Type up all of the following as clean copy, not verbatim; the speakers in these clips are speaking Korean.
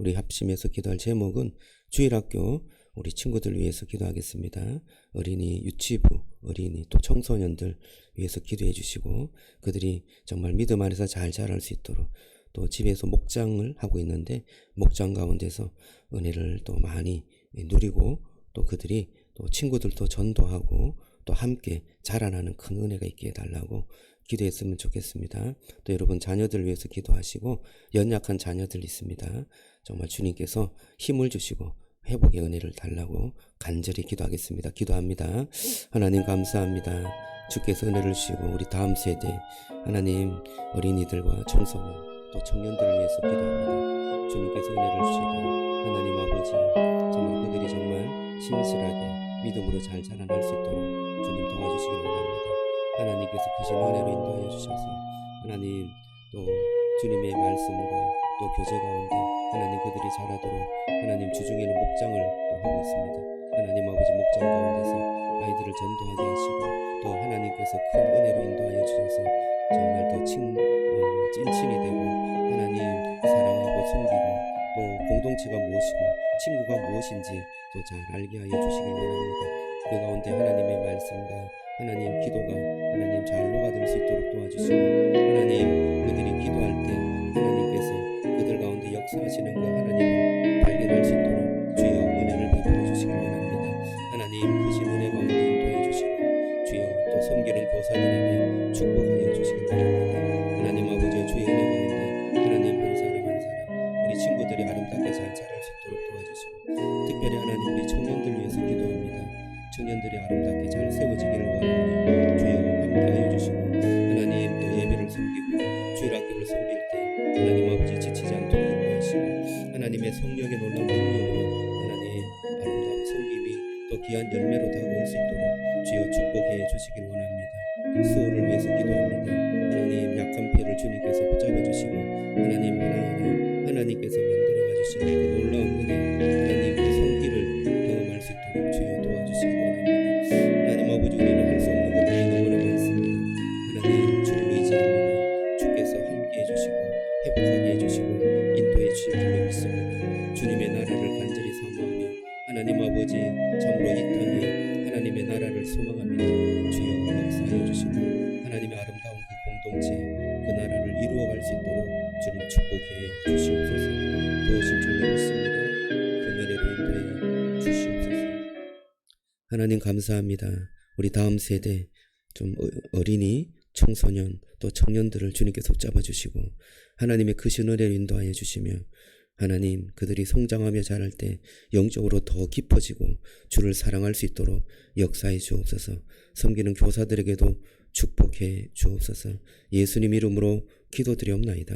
우리 합심해서 기도할 제목은 주일학교 우리 친구들 위해서 기도하겠습니다. 어린이 유치부, 어린이 또 청소년들 위해서 기도해 주시고 그들이 정말 믿음 안에서 잘 자랄 수 있도록 또 집에서 목장을 하고 있는데 목장 가운데서 은혜를 또 많이 누리고 또 그들이 또 친구들도 전도하고 또 함께 자라나는 큰 은혜가 있게 해달라고 기도했으면 좋겠습니다. 또 여러분 자녀들 위해서 기도하시고 연약한 자녀들 있습니다. 정말 주님께서 힘을 주시고 회복의 은혜를 달라고 간절히 기도하겠습니다. 기도합니다. 하나님 감사합니다. 주께서 은혜를 주시고 우리 다음 세대 하나님 어린이들과 청소년 또 청년들을 위해서 기도합니다. 주님께서 은혜를 주시고 하나님 아버지 정말 그들이 정말 신실하게 믿음으로 잘 자라날 수 있도록 주님 도와주시길 원합니다. 하나님께서 크신 은혜로 인도하여 주셔서 하나님 또 주님의 말씀과 또 교제 가운데 하나님 그들이 자라도록 하나님 주중에는 목장을 또 하고 있습니다. 하나님 아버지 목장 가운데서 아이들을 전도하게 하시고 또 하나님께서 큰 은혜로 인도하여 주셔서 정말 더 찐친이 되고 하나님 사랑하고 섬기고 또 공동체가 무엇이고 친구가 무엇인지 또 잘 알게 하여 주시길 원합니다. 그 가운데 하나님의 말씀과 하나님 기도가 하나님 잘 녹아들 수 있도록 도와주시고 하나님 그들이 기도할 때 하나님께서 그들 가운데 역사하시는 그 하나님을 발견할 수 있도록 주여 은혜를 베풀어 주시길 원합니다. 하나님 크신 은혜 가운데 인도해 주시고 주여 또 섬기는 교사들에게 축복하여 주시길 원합니다. 하나님 아버지 주의 은혜 가운데 하나님 한 사람 한 사람 우리 친구들이 아름답게 잘 자랄 수 있도록 도와주시고 특별히 하나님 우리 청년들 위해서 기도합니다. 청년들이 아름답게 잘 세워지기를 원하오니 주여 함께하여 주시고 하나님 또 예배를 섬기고 주일학교를 섬길 때 하나님 아버지 지치지 않도록 인도하시고 하나님의 성령의 놀라운 능력으로 하나님 아름다운 섬김이 또 귀한 열매로 다가올 수 있도록 주여 축복해 주시길 원합니다. 수호를 위해서 기도합니다. 하나님 약한 피를 주님께서 붙잡아 주시고 하나님 하나하나 하나님께서 만들어가 주시는 그 놀라운 은혜 하나님 그 손길을 경험할 수 있도록 주여 도와주시기 원합니다. 하나님 아버지 우리는 할 수 없는 것들이 너무나 많습니다. 하나님 주를 의지합니다. 주께서 함께 해주시고 회복하게 해주시고 인도해 주실 줄로 믿습니다. 주님의 나라를 간절히 사모하며 하나님 아버지 참으로 이 땅에 하나님의 나라를 소망합니다. 주여 역사하여 주시고 하나님의 아름다운 그 공동체 그 나라를 이루어갈 수 있도록 주님 축복해 주시옵소서. 도우실 줄로 믿습니다. 그 은혜로 인도해 주시옵소서. 하나님 감사합니다. 우리 다음 세대 좀 어린이 청소년 또 청년들을 주님께서 붙잡아주시고 하나님의 크신 은혜로 인도하여 주시며 하나님 그들이 성장하며 자랄 때 영적으로 더 깊어지고 주를 사랑할 수 있도록 역사해 주옵소서. 섬기는 교사들에게도 축복해 주옵소서. 예수님 이름으로 기도드리옵나이다.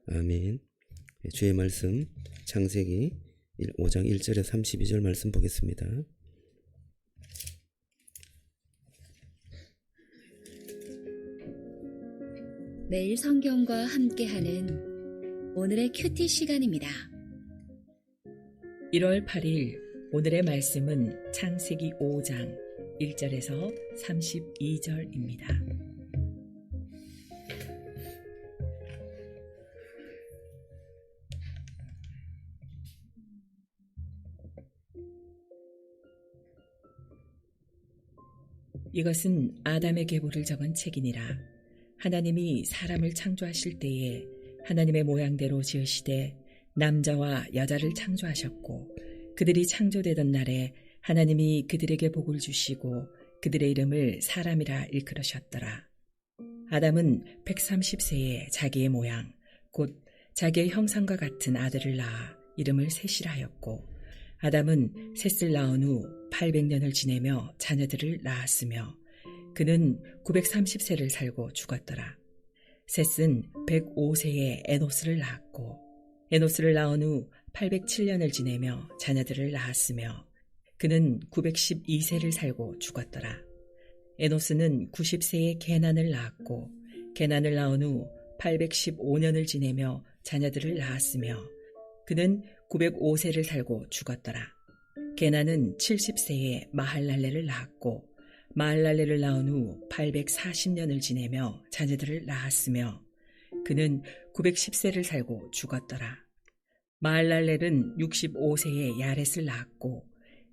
아멘. 주의 말씀 창세기 5장 1절에 32절 말씀 보겠습니다. 매일 성경과 함께하는 오늘의 큐티 시간입니다. 1월 8일 오늘의 말씀은 창세기 5장 1절에서 32절입니다. 이것은 아담의 계보를 적은 책이니라. 하나님이 사람을 창조하실 때에 하나님의 모양대로 지으시되 남자와 여자를 창조하셨고 그들이 창조되던 날에 하나님이 그들에게 복을 주시고 그들의 이름을 사람이라 일컬으셨더라. 아담은 130세에 자기의 모양 곧 자기의 형상과 같은 아들을 낳아 이름을 셋이라 하였고 아담은 셋을 낳은 후 800년을 지내며 자녀들을 낳았으며 그는 930세를 살고 죽었더라. 셋은 105세에 에노스를 낳았고 에노스를 낳은 후 807년을 지내며 자녀들을 낳았으며 그는 912세를 살고 죽었더라. 에노스는 90세에 게난을 낳았고 게난을 낳은 후 815년을 지내며 자녀들을 낳았으며 그는 905세를 살고 죽었더라. 게난은 70세에 마할랄레를 낳았고 마할랄레를 낳은 후 840년을 지내며 자녀들을 낳았으며 그는 910세를 살고 죽었더라. 마할랄렐은 65세에 야렛을 낳았고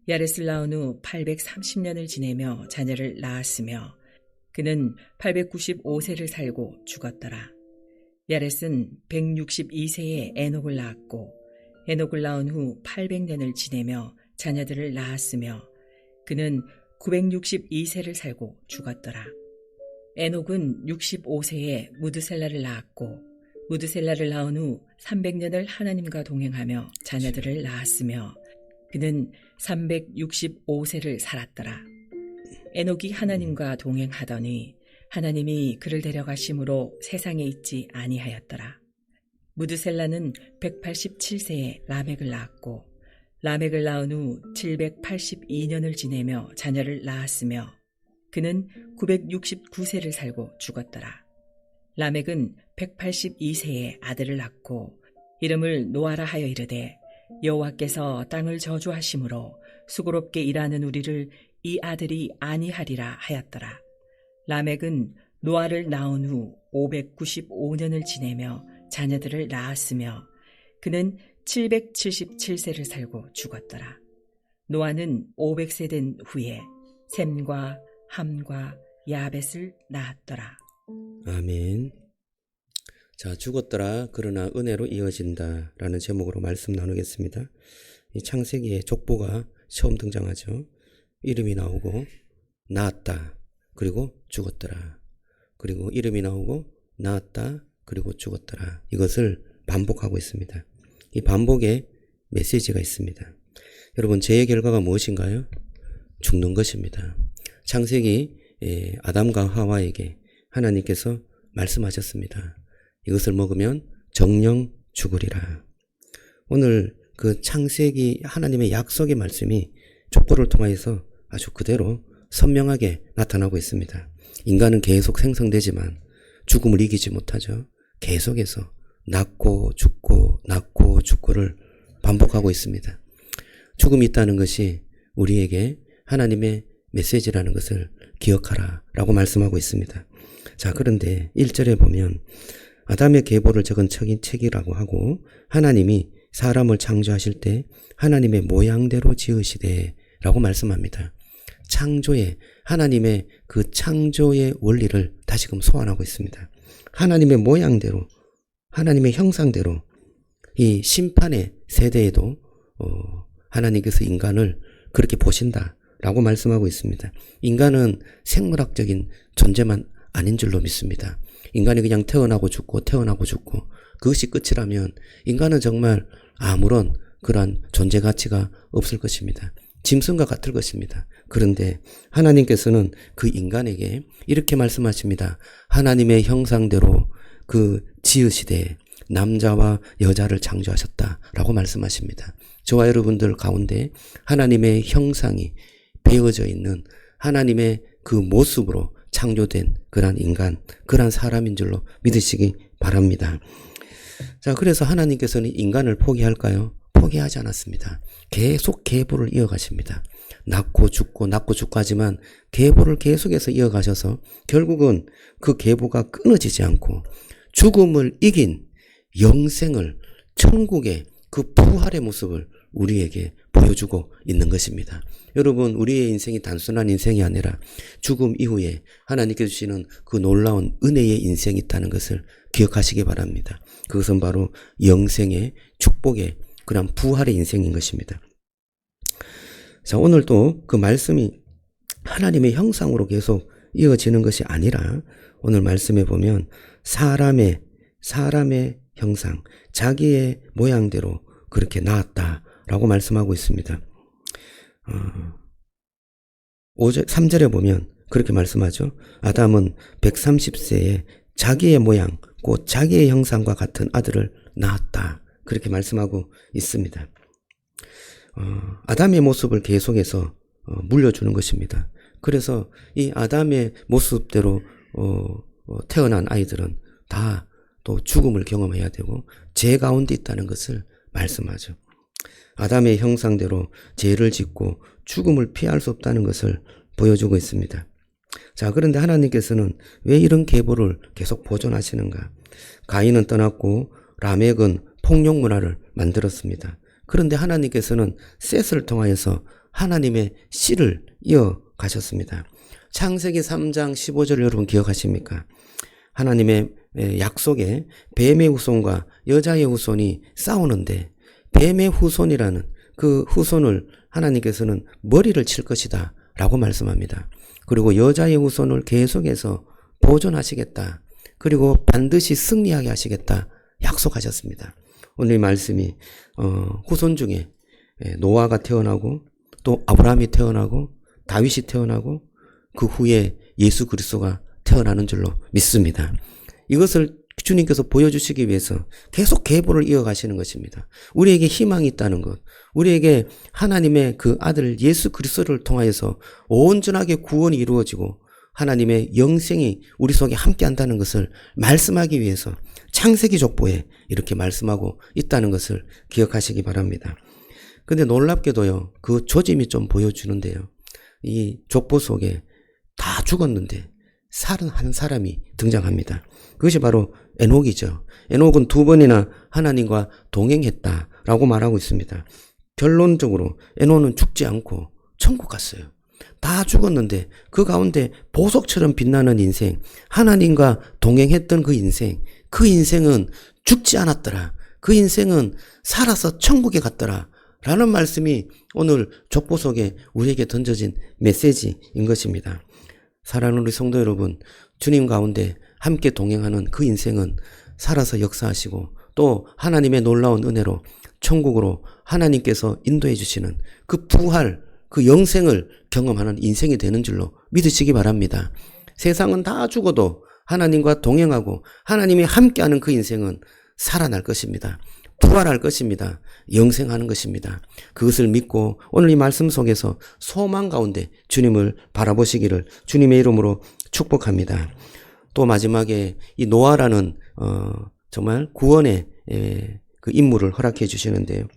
야렛을 낳은 후 830년을 지내며 자녀를 낳았으며 그는 895세를 살고 죽었더라. 야렛은 162세에 에녹을 낳았고 에녹을 낳은 후 800년을 지내며 자녀들을 낳았으며 그는 962세를 살고 죽었더라. 에녹은 65세에 무드셀라를 낳았고 무드셀라를 낳은 후 300년을 하나님과 동행하며 자녀들을 낳았으며 그는 365세를 살았더라. 에녹이 하나님과 동행하더니 하나님이 그를 데려가심으로 세상에 있지 아니하였더라. 무드셀라는 187세에 라멕을 낳았고 라멕을 낳은 후 782년을 지내며 자녀를 낳았으며 그는 969세를 살고 죽었더라. 라멕은 182세에 아들을 낳고 이름을 노아라 하여 이르되 여호와께서 땅을 저주하심으로 수고롭게 일하는 우리를 이 아들이 아니하리라 하였더라. 라멕은 노아를 낳은 후 595년을 지내며 자녀들을 낳았으며 그는 777세를 살고 죽었더라. 노아는 500세 된 후에 셈과 함과 야벳을 낳았더라. 아멘. 자, 죽었더라 그러나 은혜로 이어진다 라는 제목으로 말씀 나누겠습니다. 이 창세기에 족보가 처음 등장하죠. 이름이 나오고 낳았다 그리고 죽었더라, 그리고 이름이 나오고 낳았다 그리고 죽었더라. 이것을 반복하고 있습니다. 이 반복에 메시지가 있습니다. 여러분, 죄의 결과가 무엇인가요? 죽는 것입니다. 창세기 아담과 하와에게 하나님께서 말씀하셨습니다. 이것을 먹으면 정령 죽으리라. 오늘 그 창세기 하나님의 약속의 말씀이 족보를 통해서 아주 그대로 선명하게 나타나고 있습니다. 인간은 계속 생성되지만 죽음을 이기지 못하죠. 계속해서 낳고 죽고 낳고 죽고를 반복하고 있습니다. 죽음이 있다는 것이 우리에게 하나님의 메시지라는 것을 기억하라 라고 말씀하고 있습니다. 자, 그런데 1절에 보면 아담의 계보를 적은 책이라고 하고 하나님이 사람을 창조하실 때 하나님의 모양대로 지으시되 라고 말씀합니다. 창조의, 하나님의 그 창조의 원리를 다시금 소환하고 있습니다. 하나님의 모양대로, 하나님의 형상대로 이 심판의 세대에도 하나님께서 인간을 그렇게 보신다 라고 말씀하고 있습니다. 인간은 생물학적인 존재만 아닌 줄로 믿습니다. 인간이 그냥 태어나고 죽고 태어나고 죽고 그것이 끝이라면 인간은 정말 아무런 그러한 존재 가치가 없을 것입니다. 짐승과 같을 것입니다. 그런데 하나님께서는 그 인간에게 이렇게 말씀하십니다. 하나님의 형상대로 그 지으시되 남자와 여자를 창조하셨다라고 말씀하십니다. 저와 여러분들 가운데 하나님의 형상이 배어져 있는 하나님의 그 모습으로 창조된 그러한 인간, 그러한 사람인 줄로 믿으시기 바랍니다. 자, 그래서 하나님께서는 인간을 포기할까요? 포기하지 않았습니다. 계속 계보를 이어가십니다. 낳고 죽고 하지만 계보를 계속해서 이어가셔서 결국은 그 계보가 끊어지지 않고 죽음을 이긴 영생을, 천국의 그 부활의 모습을 우리에게 보여주고 있는 것입니다. 여러분, 우리의 인생이 단순한 인생이 아니라 죽음 이후에 하나님께서 주시는 그 놀라운 은혜의 인생이 있다는 것을 기억하시기 바랍니다. 그것은 바로 영생의 축복의 그런 부활의 인생인 것입니다. 자, 오늘도 그 말씀이 하나님의 형상으로 계속 이어지는 것이 아니라 오늘 말씀에 보면 사람의 형상, 자기의 모양대로 그렇게 낳았다라고 말씀하고 있습니다. 3절에 보면 그렇게 말씀하죠. 아담은 130세에 자기의 모양, 곧 자기의 형상과 같은 아들을 낳았다. 그렇게 말씀하고 있습니다. 아담의 모습을 계속해서 물려주는 것입니다. 그래서 이 아담의 모습대로 태어난 아이들은 다 또 죽음을 경험해야 되고 죄 가운데 있다는 것을 말씀하죠. 아담의 형상대로 죄를 짓고 죽음을 피할 수 없다는 것을 보여주고 있습니다. 자, 그런데 하나님께서는 왜 이런 계보를 계속 보존하시는가? 가인은 떠났고 라멕은 폭력 문화를 만들었습니다. 그런데 하나님께서는 셋을 통하여서 하나님의 씨를 이어가셨습니다. 창세기 3장 15절 여러분 기억하십니까? 하나님의 약속에 뱀의 후손과 여자의 후손이 싸우는데 뱀의 후손이라는 그 후손을 하나님께서는 머리를 칠 것이다 라고 말씀합니다. 그리고 여자의 후손을 계속해서 보존하시겠다. 그리고 반드시 승리하게 하시겠다 약속하셨습니다. 오늘 이 말씀이 후손 중에 노아가 태어나고 또 아브라함이 태어나고 다윗이 태어나고 그 후에 예수 그리스도가 태어나는 줄로 믿습니다. 이것을 주님께서 보여주시기 위해서 계속 계보를 이어가시는 것입니다. 우리에게 희망이 있다는 것, 우리에게 하나님의 그 아들 예수 그리스도를 통하여서 온전하게 구원이 이루어지고 하나님의 영생이 우리 속에 함께 한다는 것을 말씀하기 위해서 창세기 족보에 이렇게 말씀하고 있다는 것을 기억하시기 바랍니다. 근데 놀랍게도요, 그 조짐이 좀 보여주는데요. 이 족보 속에 다 죽었는데 살은 한 사람이 등장합니다. 그것이 바로 에녹이죠. 에녹은 2번이나 하나님과 동행했다라고 말하고 있습니다. 결론적으로 에녹은 죽지 않고 천국 갔어요. 다 죽었는데 그 가운데 보석처럼 빛나는 인생, 하나님과 동행했던 그 인생은 죽지 않았더라. 그 인생은 살아서 천국에 갔더라. 라는 말씀이 오늘 족보 속에 우리에게 던져진 메시지인 것입니다. 사랑하는 우리 성도 여러분, 주님 가운데 함께 동행하는 그 인생은 살아서 역사하시고 또 하나님의 놀라운 은혜로 천국으로 하나님께서 인도해 주시는 그 부활, 그 영생을 경험하는 인생이 되는 줄로 믿으시기 바랍니다. 세상은 다 죽어도 하나님과 동행하고 하나님이 함께하는 그 인생은 살아날 것입니다. 부활할 것입니다. 영생하는 것입니다. 그것을 믿고 오늘 이 말씀 속에서 소망 가운데 주님을 바라보시기를 주님의 이름으로 축복합니다. 또 마지막에 이 노아라는 정말 구원의 그 인물을 허락해 주시는데요.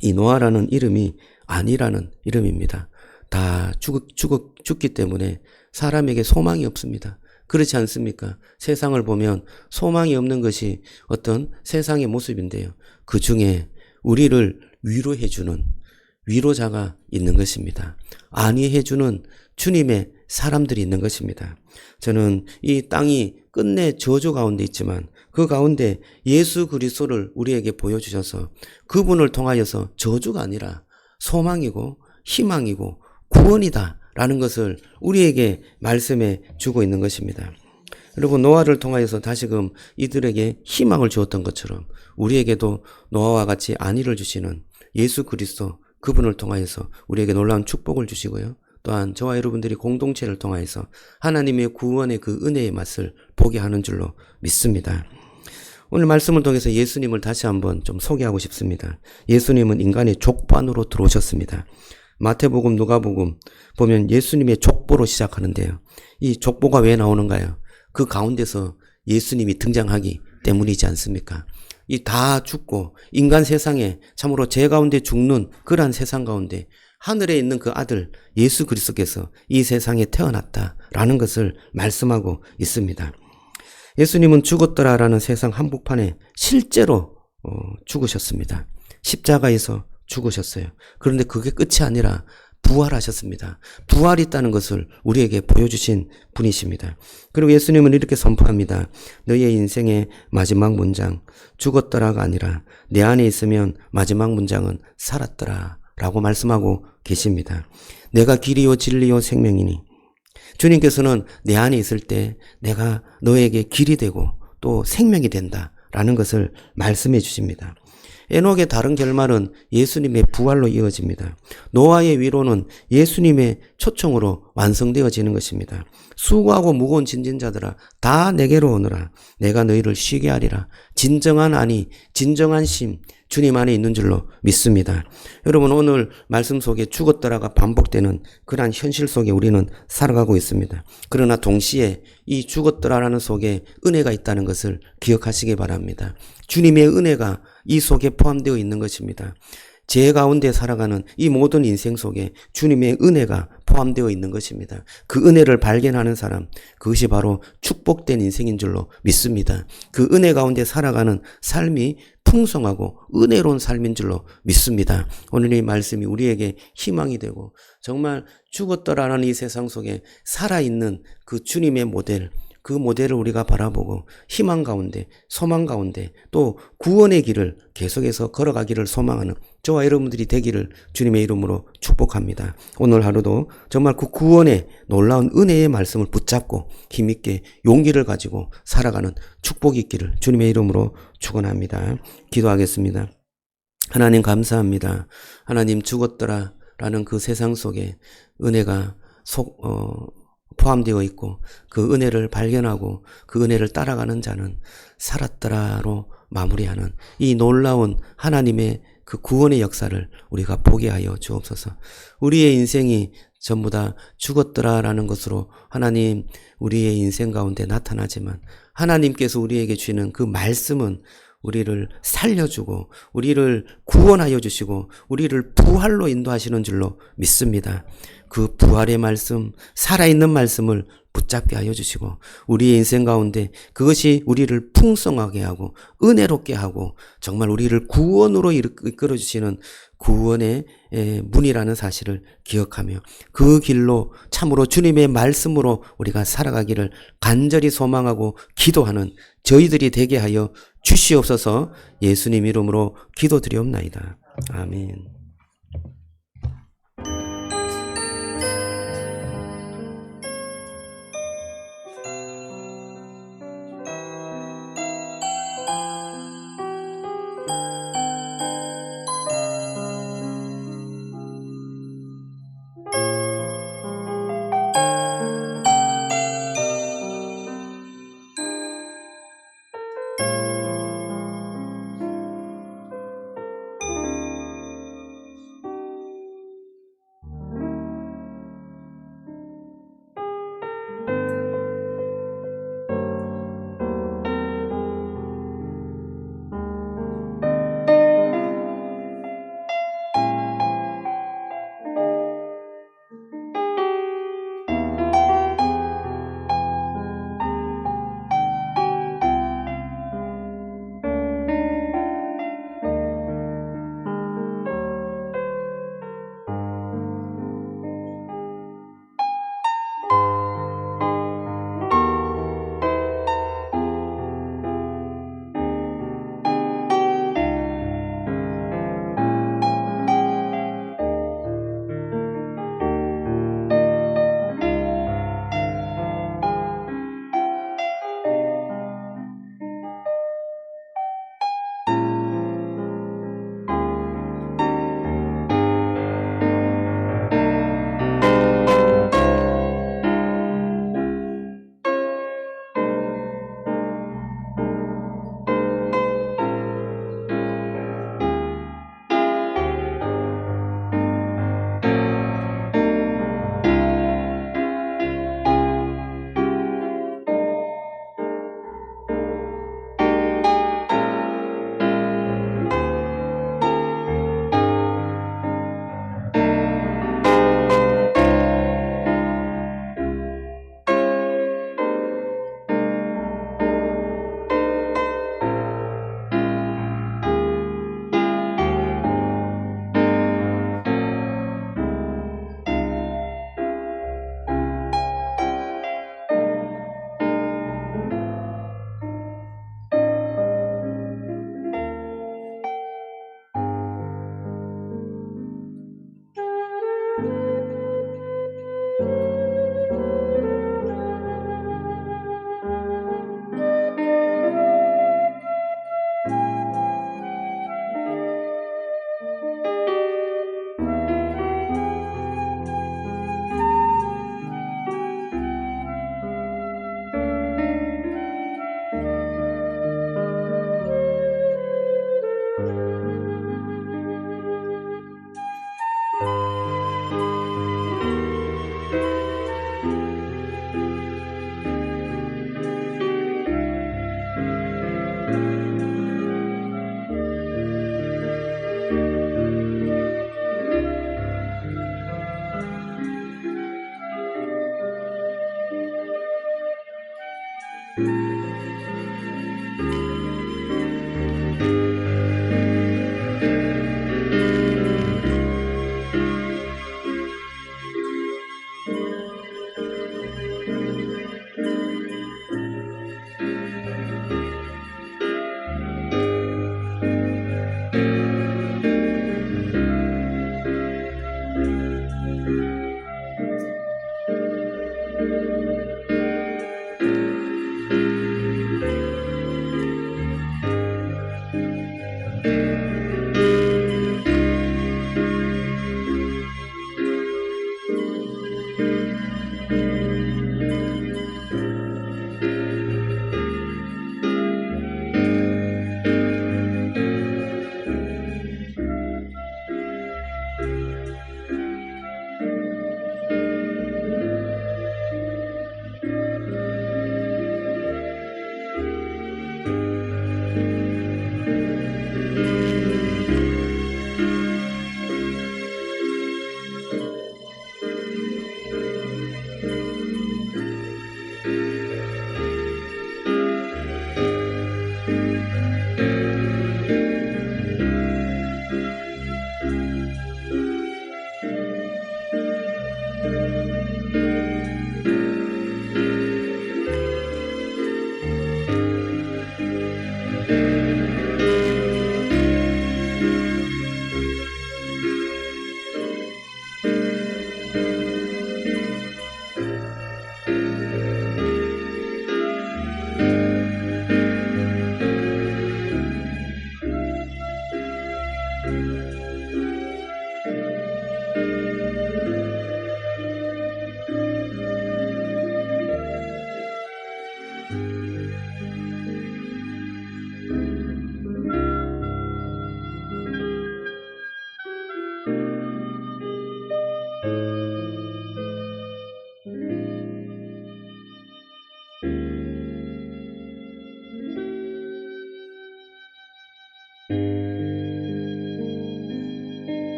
이 노아라는 이름이 아니라는 이름입니다. 다 죽기 때문에 사람에게 소망이 없습니다. 그렇지 않습니까? 세상을 보면 소망이 없는 것이 어떤 세상의 모습인데요. 그 중에 우리를 위로해주는 위로자가 있는 것입니다. 안위해주는 주님의 사람들이 있는 것입니다. 저는 이 땅이 끝내 저주 가운데 있지만 그 가운데 예수 그리스도를 우리에게 보여주셔서 그분을 통하여서 저주가 아니라 소망이고 희망이고 구원이다 라는 것을 우리에게 말씀해 주고 있는 것입니다. 여러분, 노아를 통하여서 다시금 이들에게 희망을 주었던 것처럼 우리에게도 노아와 같이 안위를 주시는 예수 그리스도 그분을 통하여서 우리에게 놀라운 축복을 주시고요. 또한 저와 여러분들이 공동체를 통하여서 하나님의 구원의 그 은혜의 맛을 보게 하는 줄로 믿습니다. 오늘 말씀을 통해서 예수님을 다시 한번 좀 소개하고 싶습니다. 예수님은 인간의 족보 안으로 들어오셨습니다. 마태복음, 누가복음 보면 예수님의 족보로 시작하는데요. 이 족보가 왜 나오는가요? 그 가운데서 예수님이 등장하기 때문이지 않습니까? 이 다 죽고 인간 세상에 참으로 죄 가운데 죽는 그러한 세상 가운데 하늘에 있는 그 아들 예수 그리스도께서 이 세상에 태어났다라는 것을 말씀하고 있습니다. 예수님은 죽었더라라는 세상 한복판에 실제로 죽으셨습니다. 십자가에서 죽으셨어요. 그런데 그게 끝이 아니라 부활하셨습니다. 부활이 있다는 것을 우리에게 보여주신 분이십니다. 그리고 예수님은 이렇게 선포합니다. 너희의 인생의 마지막 문장, 죽었더라가 아니라 내 안에 있으면 마지막 문장은 살았더라 라고 말씀하고 계십니다. 내가 길이요 진리요 생명이니 주님께서는 내 안에 있을 때 내가 너에게 길이 되고 또 생명이 된다 라는 것을 말씀해 주십니다. 에녹의 다른 결말은 예수님의 부활로 이어집니다. 노아의 위로는 예수님의 초청으로 완성되어지는 것입니다. 수고하고 무거운 진진자들아 다 내게로 오너라. 내가 너희를 쉬게 하리라. 진정한 안위, 진정한 심 주님 안에 있는 줄로 믿습니다. 여러분, 오늘 말씀 속에 죽었더라가 반복되는 그러한 현실 속에 우리는 살아가고 있습니다. 그러나 동시에 이 죽었더라라는 속에 은혜가 있다는 것을 기억하시기 바랍니다. 주님의 은혜가 이 속에 포함되어 있는 것입니다. 죄 가운데 살아가는 이 모든 인생 속에 주님의 은혜가 포함되어 있는 것입니다. 그 은혜를 발견하는 사람, 그것이 바로 축복된 인생인 줄로 믿습니다. 그 은혜 가운데 살아가는 삶이 풍성하고 은혜로운 삶인 줄로 믿습니다. 오늘 이 말씀이 우리에게 희망이 되고 정말 죽었더라라는 이 세상 속에 살아있는 그 주님의 모델, 그 모델을 우리가 바라보고 희망 가운데, 소망 가운데 또 구원의 길을 계속해서 걸어가기를 소망하는 저와 여러분들이 되기를 주님의 이름으로 축복합니다. 오늘 하루도 정말 그 구원의 놀라운 은혜의 말씀을 붙잡고 힘있게 용기를 가지고 살아가는 축복이 있기를 주님의 이름으로 축원합니다. 기도하겠습니다. 하나님 감사합니다. 하나님 죽었더라 라는 그 세상 속에 은혜가 포함되어 있고 그 은혜를 발견하고 그 은혜를 따라가는 자는 살았더라로 마무리하는 이 놀라운 하나님의 그 구원의 역사를 우리가 보게 하여 주옵소서. 우리의 인생이 전부 다 죽었더라라는 것으로 하나님 우리의 인생 가운데 나타나지만 하나님께서 우리에게 주시는 그 말씀은 우리를 살려주고 우리를 구원하여 주시고 우리를 부활로 인도하시는 줄로 믿습니다. 그 부활의 말씀, 살아있는 말씀을 붙잡게 하여 주시고 우리의 인생 가운데 그것이 우리를 풍성하게 하고 은혜롭게 하고 정말 우리를 구원으로 이끌어 주시는 구원의 문이라는 사실을 기억하며 그 길로 참으로 주님의 말씀으로 우리가 살아가기를 간절히 소망하고 기도하는 저희들이 되게 하여 주시옵소서. 예수님 이름으로 기도드리옵나이다. 아멘.